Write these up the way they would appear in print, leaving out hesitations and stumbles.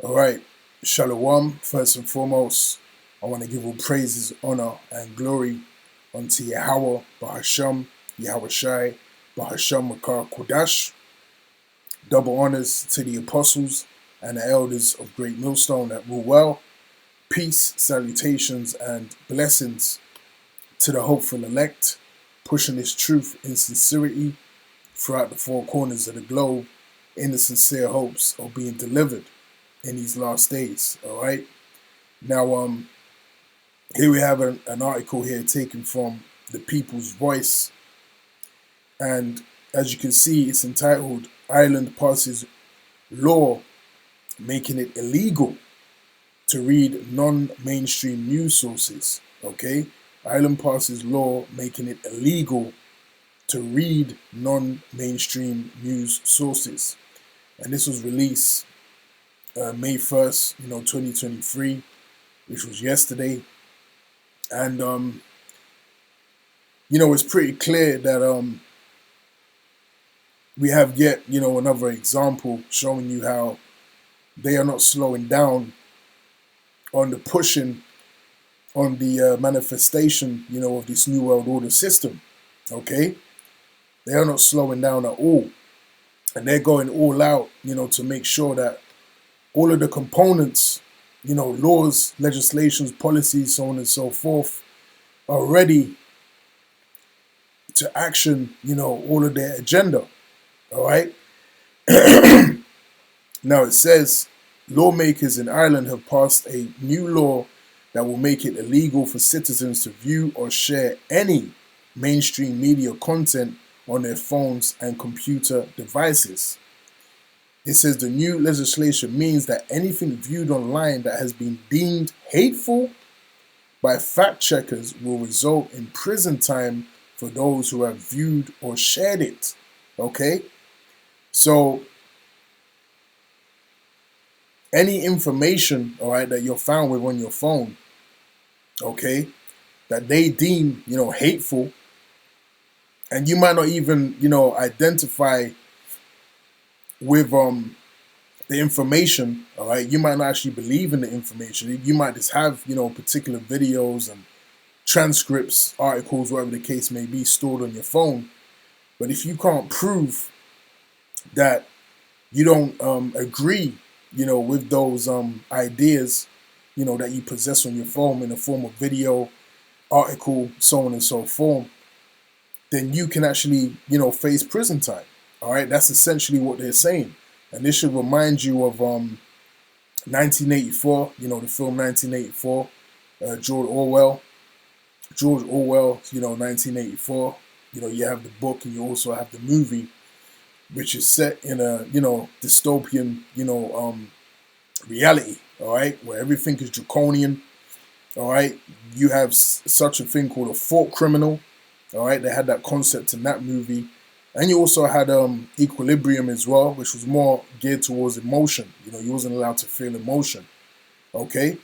All right, Shalom. First and foremost, I want to give all praises, honor, and glory unto Yahweh, Bahasham, Yahweh Shai, Bahasham Makar Kodash. Double honors to the apostles and the elders of Great Millstone that rule well. Peace, salutations, and blessings to the hopeful elect, pushing this truth in sincerity throughout the four corners of the globe in the sincere hopes of being delivered in these last days. All right. Now, here we have an article here taken from the People's Voice, and as you can see, it's entitled "Ireland Passes Law Making It Illegal to Read Non-Mainstream News Sources." Okay, Ireland passes law making it illegal to read non-mainstream news sources, and this was released May 1st, 2023, which was yesterday. And, it's pretty clear that we have yet, another example showing you how they are not slowing down on the pushing, on the manifestation, of this New World Order system, okay? They are not slowing down at all. And they're going all out, to make sure that all of the components, laws, legislations, policies, so on and so forth, are ready to action, all of their agenda. All right. Now it says lawmakers in Ireland have passed a new law that will make it illegal for citizens to view or share any mainstream media content on their phones and computer devices. It says the new legislation means that anything viewed online that has been deemed hateful by fact checkers will result in prison time for those who have viewed or shared it. Okay? So, any information, all right, that you're found with on your phone, okay, that they deem, hateful, and you might not even, identify with the information, all right, you might not actually believe in the information. You might just have, particular videos and transcripts, articles, whatever the case may be, stored on your phone. But if you can't prove that you don't agree, with those ideas, that you possess on your phone in the form of video, article, so on and so forth, then you can actually, face prison time. All right, that's essentially what they're saying. And this should remind you of 1984, the film 1984, George Orwell. George Orwell, 1984. You have the book and you also have the movie, which is set in a, dystopian, reality, all right, where everything is draconian, all right. You have such a thing called a thought criminal, all right. They had that concept in that movie. And you also had Equilibrium as well, which was more geared towards emotion. You wasn't allowed to feel emotion, okay?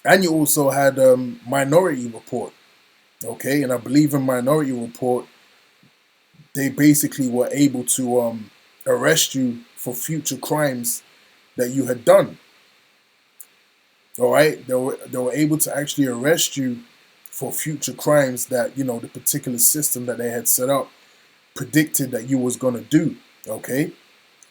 And you also had Minority Report, okay? And I believe in Minority Report, they basically were able to arrest you for future crimes that you had done, all right? They were able to actually arrest you for future crimes that, the particular system that they had set up predicted that you was going to do, okay?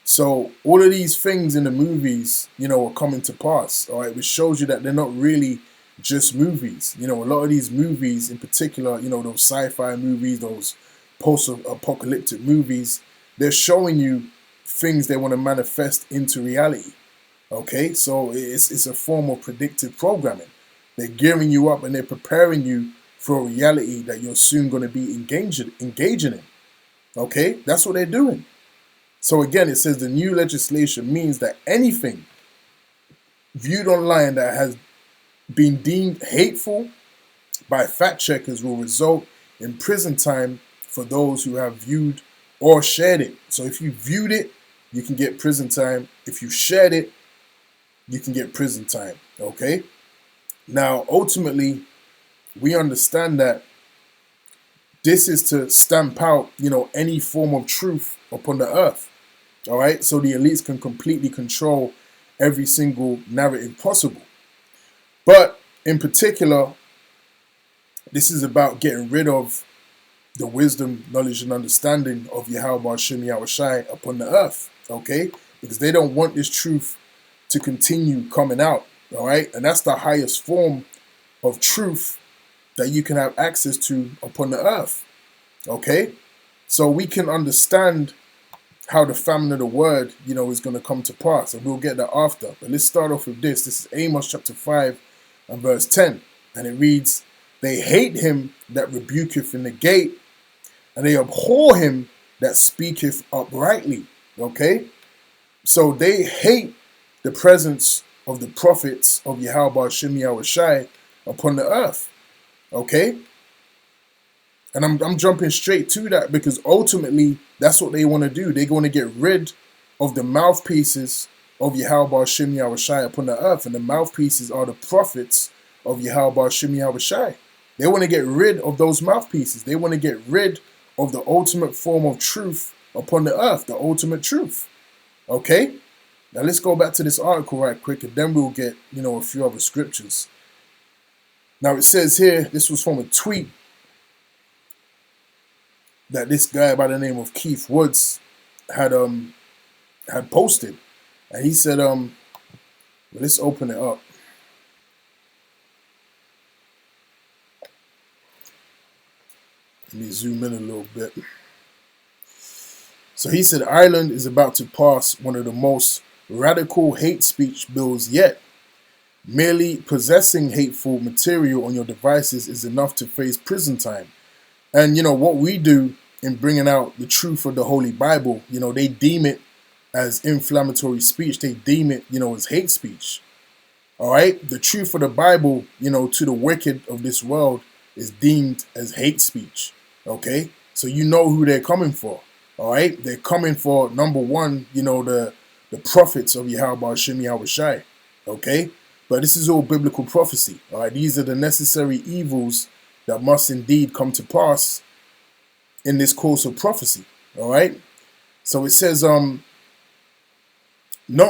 So all of these things in the movies, are coming to pass, all right, which shows you that they're not really just movies. A lot of these movies in particular, those sci-fi movies, those post-apocalyptic movies, they're showing you things they want to manifest into reality, okay? So it's a form of predictive programming. They're gearing you up and they're preparing you for a reality that you're soon going to be engaging in. Okay, that's what they're doing. So again, it says the new legislation means that anything viewed online that has been deemed hateful by fact checkers will result in prison time for those who have viewed or shared it. So if you viewed it, you can get prison time. If you shared it, you can get prison time. Okay? Now, ultimately, we understand that this is to stamp out, any form of truth upon the earth. All right. So the elites can completely control every single narrative possible. But in particular, this is about getting rid of the wisdom, knowledge, and understanding of Yahweh Hashem Yahweh Shai upon the earth, okay? Because they don't want this truth to continue coming out, all right? And that's the highest form of truth that you can have access to upon the earth, okay? So we can understand how the famine of the word, is going to come to pass, and we'll get that after. But let's start off with this. This is Amos chapter 5 and verse 10, and it reads, "They hate him that rebuketh in the gate, and they abhor him that speaketh uprightly." Okay? So they hate the presence of the prophets of Yahweh Hashem Yahweh Shai upon the earth. Okay? And I'm jumping straight to that because ultimately that's what they want to do. They're going to get rid of the mouthpieces of Yahweh Hashem Yahweh Shai upon the earth. And the mouthpieces are the prophets of Yahweh Hashem Yahweh Shai. They want to get rid of those mouthpieces. They want to get rid of the ultimate form of truth upon the earth, the ultimate truth. Okay? Now let's go back to this article right quick, and then we'll get, a few other scriptures. Now it says here, this was from a tweet that this guy by the name of Keith Woods had posted. And he said, let's open it up. Let me zoom in a little bit. So he said, Ireland is about to pass one of the most radical hate speech bills yet. Merely possessing hateful material on your devices is enough to face prison time. And, what we do in bringing out the truth of the Holy Bible, they deem it as inflammatory speech. They deem it, as hate speech. All right? The truth of the Bible, to the wicked of this world is deemed as hate speech. Okay? So you know who they're coming for. All right? They're coming for, number one, the prophets of Yahweh Hashem Yahweh Shai. Okay? But this is all biblical prophecy. All right? These are the necessary evils that must indeed come to pass in this course of prophecy. All right? So it says, not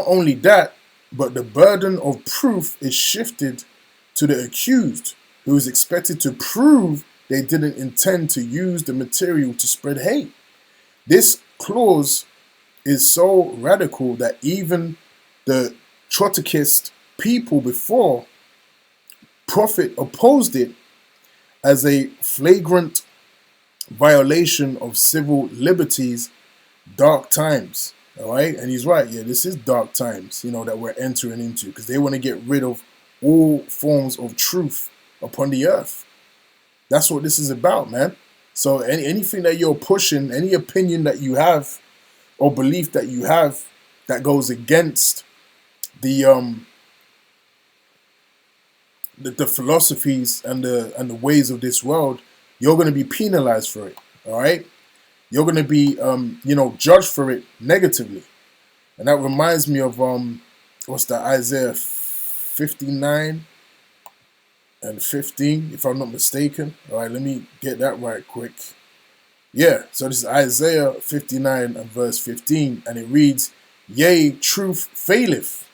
only that, but the burden of proof is shifted to the accused, who is expected to prove they didn't intend to use the material to spread hate. This clause is so radical that even the Trotskyist people before Prophet opposed it as a flagrant violation of civil liberties, dark times. All right, and he's right. Yeah, this is dark times, that we're entering into, because they want to get rid of all forms of truth upon the earth. That's what this is about, man. So anything that you're pushing, any opinion that you have or belief that you have that goes against the philosophies and the ways of this world, you're going to be penalized for it. All right, you're going to be judged for it negatively. And that reminds me of what's that, Isaiah 59 and 15, if I'm not mistaken. All right, let me get that right quick. Yeah, so this is Isaiah 59 and verse 15, and it reads, "Yea, truth faileth,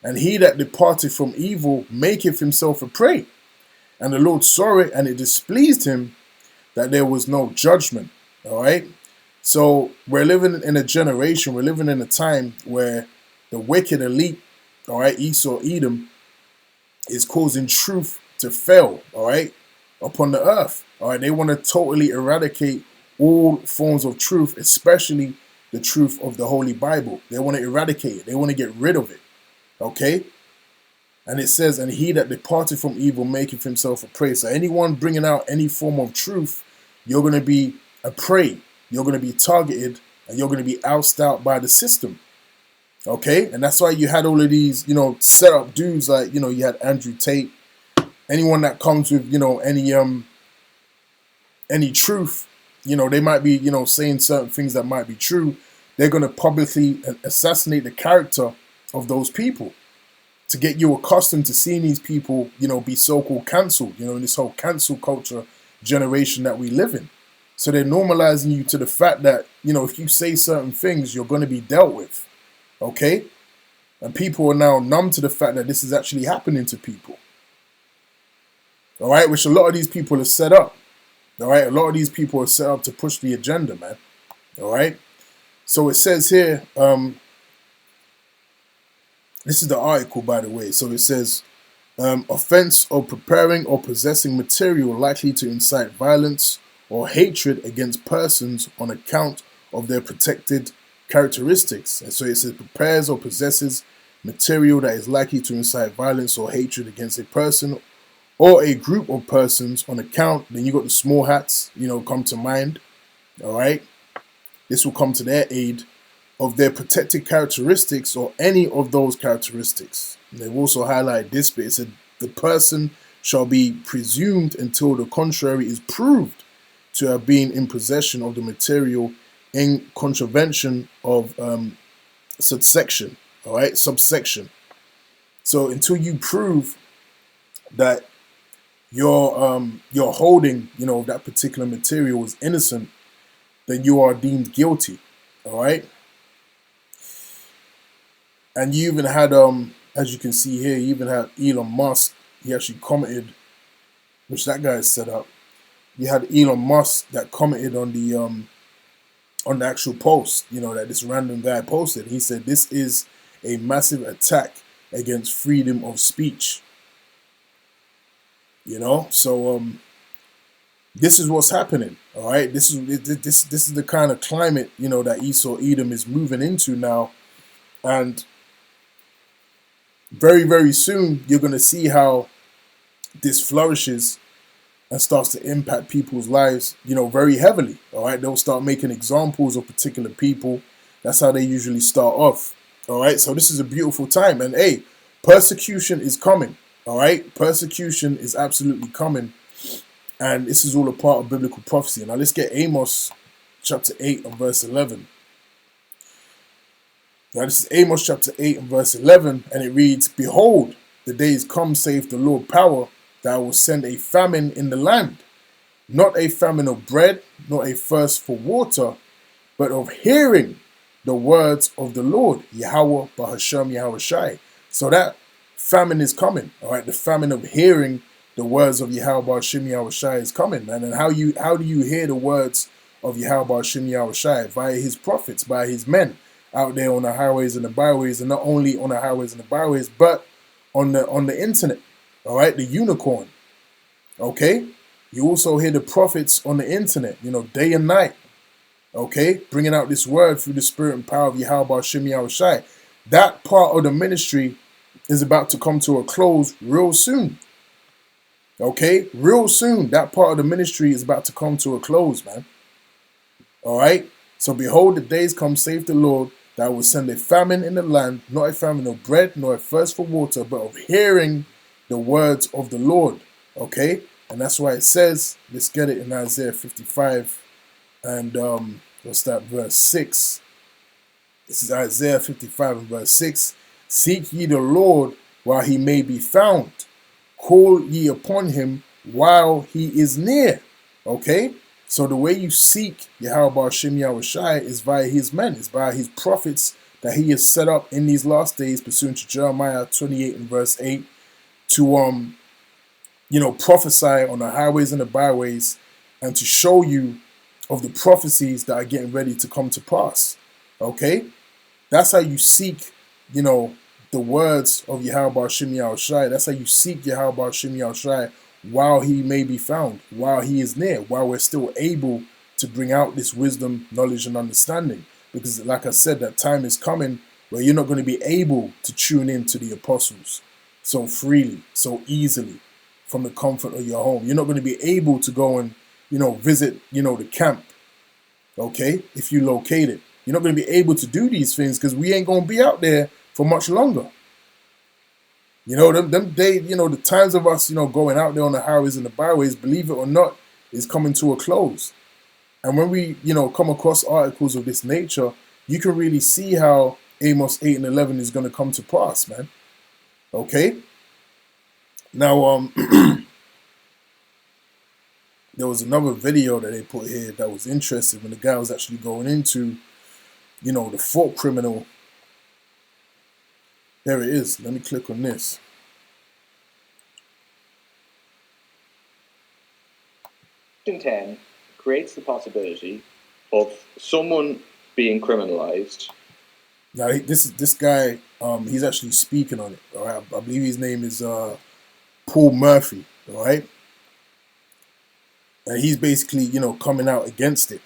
and he that departeth from evil maketh himself a prey. And the Lord saw it, and it displeased him that there was no judgment." All right? So we're living in a generation, we're living in a time where the wicked elite, all right, Esau, Edom, is causing truth to fail, all right, upon the earth. All right, they want to totally eradicate all forms of truth, especially the truth of the Holy Bible. They want to eradicate it. They want to get rid of it. Okay? And it says, "And he that departed from evil maketh himself a prey." So anyone bringing out any form of truth, you're going to be a prey. You're going to be targeted, and you're going to be ousted out by the system. Okay? And that's why you had all of these, set up dudes like, you had Andrew Tate. Anyone that comes with, any truth, they might be, saying certain things that might be true. They're going to publicly assassinate the character of those people to get you accustomed to seeing these people, be so-called cancelled, in this whole cancel culture generation that we live in. So they're normalizing you to the fact that, if you say certain things, you're going to be dealt with. Okay? And people are now numb to the fact that this is actually happening to people. All right, which a lot of these people are set up. All right, a lot of these people are set up to push the agenda, man. All right. So it says here, this is the article, by the way. So it says, offense of preparing or possessing material likely to incite violence or hatred against persons on account of their protected characteristics. And so it says prepares or possesses material that is likely to incite violence or hatred against a person or a group of persons on account. Then you got the small hats, come to mind. All right. This will come to their aid of their protected characteristics or any of those characteristics. And they've also highlighted this bit. It said the person shall be presumed until the contrary is proved to have been in possession of the material in contravention of subsection. All right, subsection. So until you prove that you're holding, that particular material is innocent, then you are deemed guilty. All right. And you even had, as you can see here, you even had Elon Musk. He actually commented, which that guy set up. You had Elon Musk that commented on the actual post, that this random guy posted. He said, this is a massive attack against freedom of speech. So this is what's happening. All right, this is the kind of climate that Esau Edom is moving into now, and very, very soon you're going to see how this flourishes and starts to impact people's lives, very heavily. All right, they'll start making examples of particular people. That's how they usually start off. All right, so this is a beautiful time, and hey, persecution is coming. All right, persecution is absolutely coming. And this is all a part of biblical prophecy. Now let's get Amos chapter 8 and verse 11. Now this is Amos chapter 8 and verse 11. And it reads, behold, the days come, saith the Lord power, that I will send a famine in the land. Not a famine of bread, nor a thirst for water, but of hearing the words of the Lord, Yahweh Bahashem Yahweh Shai. So that famine is coming. All right, the famine of hearing the words of Yahweh Bahashem Yahweh Shai is coming, man. And how do you hear the words of Yahweh Bahashem Yahweh Shai? Via his prophets, by his men out there on the highways and the byways, and not only on the highways and the byways, but on the internet. All right, the unicorn. Okay, you also hear the prophets on the internet, day and night. Okay, bringing out this word through the spirit and power of Yahweh Bahashem Yahweh Shai. That part of the ministry is about to come to a close real soon. Okay, real soon, that part of the ministry is about to come to a close, man. All right, so behold, the days come, saith the Lord, that I will send a famine in the land, not a famine of bread, nor a thirst for water, but of hearing the words of the Lord. Okay, and that's why it says, let's get it in Isaiah 55 and what's that, verse 6. This is Isaiah 55 and verse 6. Seek ye the Lord while he may be found. Call ye upon him while he is near. Okay? So the way you seek Yahweh Bahashem Yahweh Shai is via his men. It's via his prophets that he has set up in these last days, pursuant to Jeremiah 28 and verse 8, to prophesy on the highways and the byways, and to show you of the prophecies that are getting ready to come to pass. Okay? That's how you seek, the words of Yahweh Bahashem Yahweh Shai. That's how you seek Yahweh Bahashem Yahweh Shai while he may be found, while he is near, while we're still able to bring out this wisdom, knowledge, and understanding. Because like I said, that time is coming where you're not going to be able to tune in to the apostles so freely, so easily from the comfort of your home. You're not going to be able to go and, visit, the camp, okay, if you locate it. You're not going to be able to do these things because we ain't going to be out there for much longer. Them days, the times of us, going out there on the highways and the byways, believe it or not, is coming to a close. And when we, come across articles of this nature, you can really see how Amos 8 and 11 is going to come to pass, man. Okay? Now, there was another video that they put here that was interesting when the guy was actually going into, the thought criminal There it is. Let me click on this. Section 10 creates the possibility of someone being criminalized. Now this guy, he's actually speaking on it. All right, I believe his name is Paul Murphy. All right, and he's basically coming out against it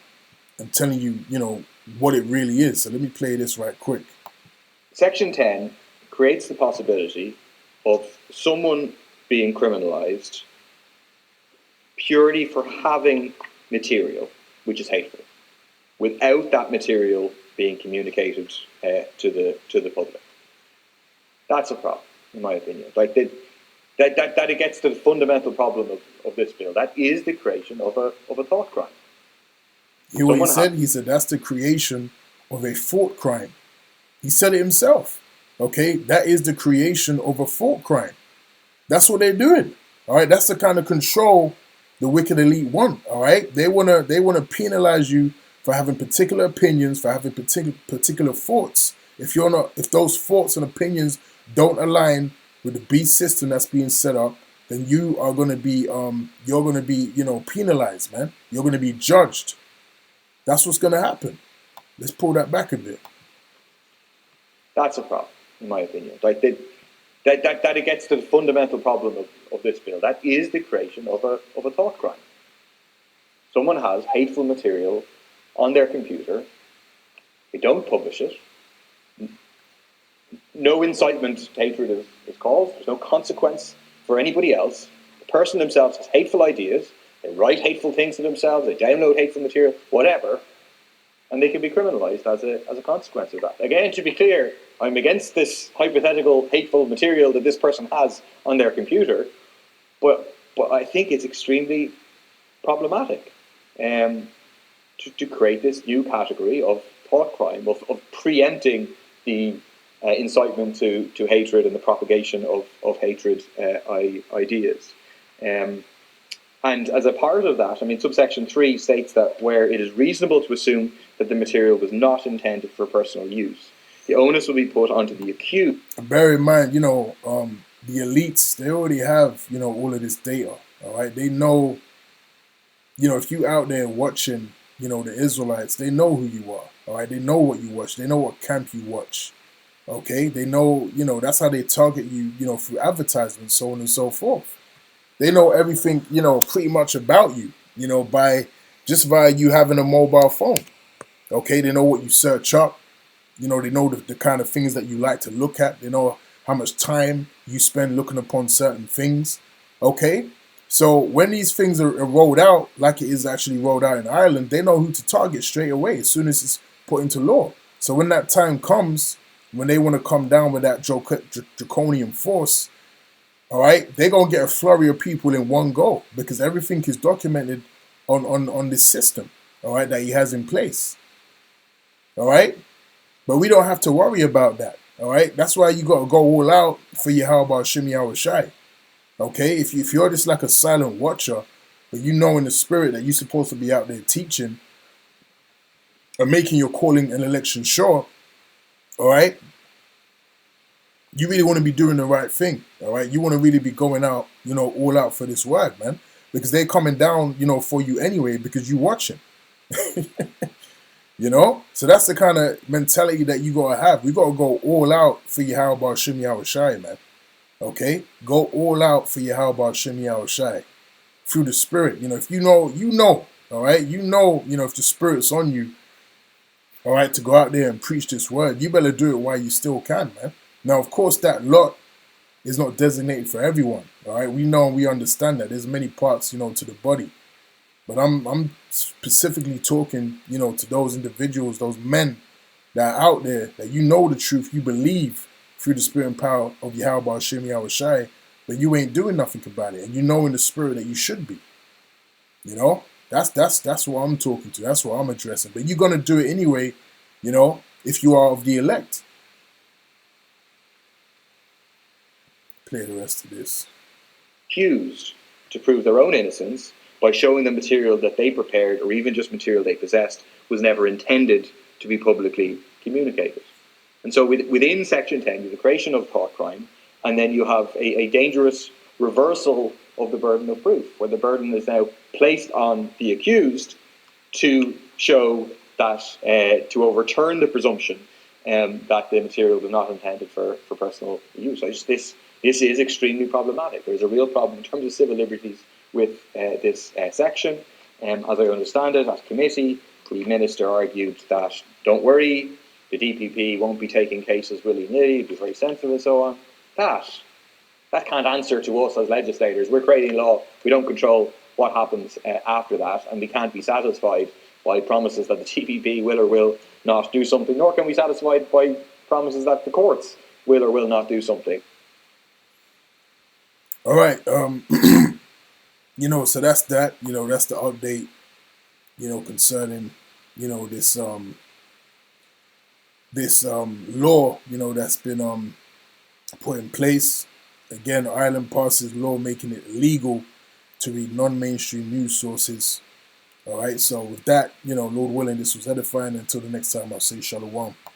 and telling you what it really is. So let me play this right quick. Section 10 creates the possibility of someone being criminalized purely for having material which is hateful, without that material being communicated to the public. That's a problem, in my opinion. Like that it gets to the fundamental problem of this bill. That is the creation of a thought crime. You hear what he said? He said that's the creation of a thought crime. He said it himself. Okay, that is the creation of a thought crime. That's what they're doing. All right, that's the kind of control the wicked elite want. All right, they wanna penalize you for having particular opinions, for having particular thoughts. If those thoughts and opinions don't align with the beast system that's being set up, then you are gonna be penalized, man. You're gonna be judged. That's what's gonna happen. Let's pull that back a bit. That's a problem, in my opinion. Like that it gets to the fundamental problem of this bill. That is the creation of a thought crime. Someone has hateful material on their computer. They don't publish it. No incitement to hatred is caused. There's no consequence for anybody else. The person themselves has hateful ideas. They write hateful things to themselves. They download hateful material, whatever, and they can be criminalized as a consequence of that. Again, to be clear, I'm against this hypothetical hateful material that this person has on their computer, but I think it's extremely problematic to create this new category of thought crime, of preempting the incitement to hatred and the propagation of hatred ideas. And as a part of that, subsection 3 states that where it is reasonable to assume that the material was not intended for personal use, the onus will be put onto the accused. Bear in mind, the elites, they already have, all of this data, all right? They know, if you out there watching, the Israelites, they know who you are, all right? They know what you watch. They know what camp you watch, okay? They know, that's how they target you, through advertisements, so on and so forth. They know everything, pretty much about you, by you having a mobile phone, okay? They know what you search up. They know the kind of things that you like to look at. They know how much time you spend looking upon certain things, okay? So when these things are rolled out, like it is actually rolled out in Ireland, they know who to target straight away as soon as it's put into law. So when that time comes, when they want to come down with that draconian force, all right, they're going to get a flurry of people in one go because everything is documented on this system, all right, that he has in place, all right? But we don't have to worry about that, all right? That's why you got to go all out for Yahweh Shem Yahushai, okay? If you're just like a silent watcher, but you know in the spirit that you're supposed to be out there teaching and making your calling and election sure, all right? You really want to be doing the right thing, all right? You want to really be going out, all out for this word, man, because they're coming down, for you anyway because you watching. So that's the kind of mentality that you gotta have. We gotta go all out for Yahweh Shem Yahushai, man. Okay, go all out for Yahweh Shem Yahushai through the Spirit. If you know, all right. If the Spirit's on you, all right, to go out there and preach this word, you better do it while you still can, man. Now, of course, that lot is not designated for everyone. All right, we know and we understand that there's many parts, to the body. But I'm specifically talking, to those individuals, those men that are out there, that the truth, you believe through the spirit and power of Yahweh Hashem Yahushai, but you ain't doing nothing about it. And you know in the spirit that you should be. That's what I'm talking to. That's what I'm addressing. But you're going to do it anyway, if you are of the elect. Play the rest of this. Accused to prove their own innocence by showing the material that they prepared or even just material they possessed was never intended to be publicly communicated. And so within Section 10, you have the creation of thought crime, and then you have a dangerous reversal of the burden of proof, where the burden is now placed on the accused to show that, to overturn the presumption that the material was not intended for personal use. This is extremely problematic. There's a real problem in terms of civil liberties with this section. As I understand it, at committee, the Minister argued that, don't worry, the DPP won't be taking cases willy-nilly, be very sensitive and so on. That can't answer to us as legislators. We're creating law. We don't control what happens after that, and we can't be satisfied by promises that the DPP will or will not do something, nor can we be satisfied by promises that the courts will or will not do something. All right. So that's that. That's the update, concerning, this law, that's been put in place. Again, Ireland passes law making it illegal to read non-mainstream news sources. All right, so with that, Lord willing, this was edifying. Until the next time, I'll say shalom.